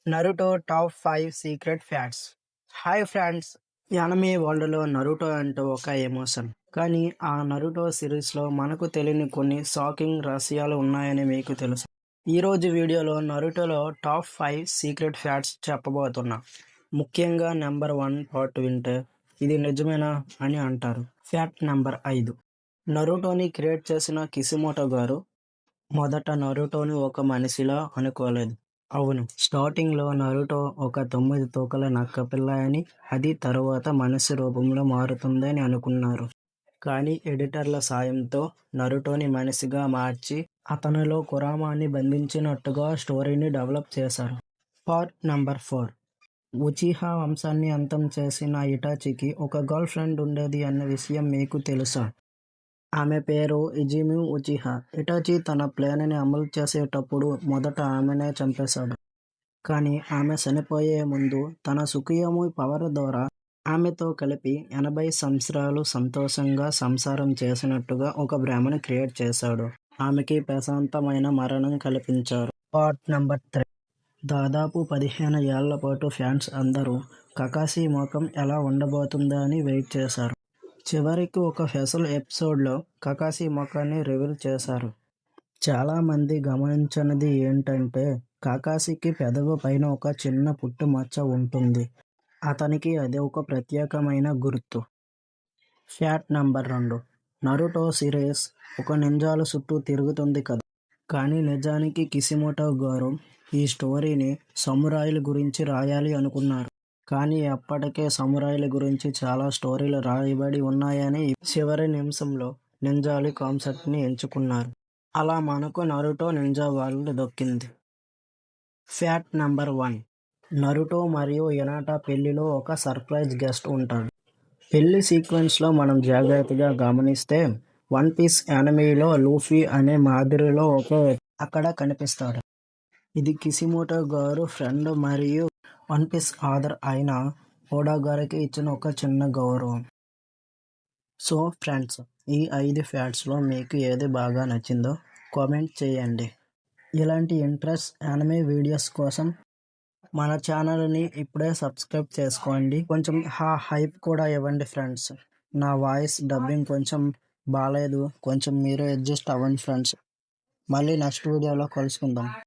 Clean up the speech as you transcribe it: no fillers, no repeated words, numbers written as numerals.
Naruto top 5 secret facts. Hi friends! Anime వరల్డ్‌లో Naruto అంటే ఒక ఎమోషన్. కానీ ఆ నరుటో సిరీస్‌లో మనకు తెలియని కొన్ని షాకింగ్ రహస్యాలు ఉన్నాయని మీకు తెలుసా? ఈరోజు వీడియోలో నరుటోలో టాప్ 5 సీక్రెట్ ఫ్యాక్ట్స్ చెప్పబోతున్నా. ముఖ్యంగా నెంబర్ 1 పార్ట్ వింటే ఇది నిజమేనా అని అంటారు. Fact number 5. నరుటోని క్రియేట్ చేసిన కిసిమోటో గారు మొదట నరుటోని ఒక మనిషిలా అనుకోలేదు. అవును, స్టార్టింగ్‌లో నరుటో ఒక 9 తోకల నక్కపిల్ల అని, అది తరువాత మనిషి రూపంలో మారుతుందని అనుకున్నారు. కానీ ఎడిటర్ల సాయంతో నరుటోని మనిషిగా మార్చి, అతనిలో కురామాని బంధించినట్టుగా స్టోరీని డెవలప్ చేశారు. Part number 4. ఉచిహా వంశాన్ని అంతం చేసిన ఇటాచికి ఒక గర్ల్ ఫ్రెండ్ ఉండేది అన్న విషయం మీకు తెలుసా? ఆమె పేరు ఇజిమి ఉచిహా. ఇటాచి తన ప్లాన్ని అమలు చేసేటప్పుడు మొదట ఆమెనే చంపేశాడు. కానీ ఆమె చనిపోయే ముందు తన సుకుయోమి పవర్ ద్వారా ఆమెతో కలిపి 80 సంవత్సరాలు సంతోషంగా సంసారం చేసినట్టుగా ఒక భ్రమను క్రియేట్ చేశాడు. ఆమెకి ప్రశాంతమైన మరణం కల్పించారు. Part number 3. దాదాపు 15 ఏళ్ల పాటు ఫ్యాన్స్ అందరూ కకాషి ముఖం ఎలా ఉండబోతుందా అని వెయిట్ చేశారు. చివరికి ఒక స్పెషల్ ఎపిసోడ్లో కకాషి ముఖాన్ని రివీల్ చేశారు. చాలామంది గమనించనిది ఏంటంటే, కకాషికి పెదవి పైన ఒక చిన్న పుట్టుమచ్చ ఉంటుంది. అతనికి అది ఒక ప్రత్యేకమైన గుర్తు. Fact number 2. నరుటో సిరీస్ ఒక నింజాల చుట్టూ తిరుగుతుంది కదా. కానీ నిజానికి కిసిమోటో గారు ఈ స్టోరీని సమురాయిల గురించి రాయాలి అనుకున్నారు. కానీ అప్పటికే సమురాయిల గురించి చాలా స్టోరీలు రాయబడి ఉన్నాయని చివరి నిమిషంలో నింజాలు కాన్సెప్ట్ని ఎంచుకున్నారు. అలా మనకు నరుటో నింజా వరల్డ్ దొక్కింది. Fact number 1. నరుటో మరియు హినాటా పెళ్లిలో ఒక సర్ప్రైజ్ గెస్ట్ ఉంటాడు. పెళ్లి సీక్వెన్స్లో మనం జాగ్రత్తగా గమనిస్తే వన్ పీస్ యానిమేలో లూఫీ అనే మాదిరిలో అక్కడ కనిపిస్తాడు. ఇది కిసిమోటో గారు ఫ్రెండ్ మరియు వన్ పీస్ ఆథర్ అయిన ఓడా గారికి ఇచ్చిన ఒక చిన్న గౌరవం. సో ఫ్రెండ్స్, ఈ 5 ఫ్యాక్ట్స్లో మీకు ఏది బాగా నచ్చిందో కామెంట్ చేయండి. ఇలాంటి ఇంట్రెస్ట్ యానిమే వీడియోస్ కోసం మన ఛానల్ని ఇప్పుడే సబ్స్క్రైబ్ చేసుకోండి. కొంచెం హైప్ కూడా ఇవ్వండి ఫ్రెండ్స్. నా వాయిస్ డబ్బింగ్ కొంచెం బాగాలేదు, కొంచెం మీరు అడ్జస్ట్ అవ్వండి ఫ్రెండ్స్. మళ్ళీ నెక్స్ట్ వీడియోలో కలుసుకుందాం.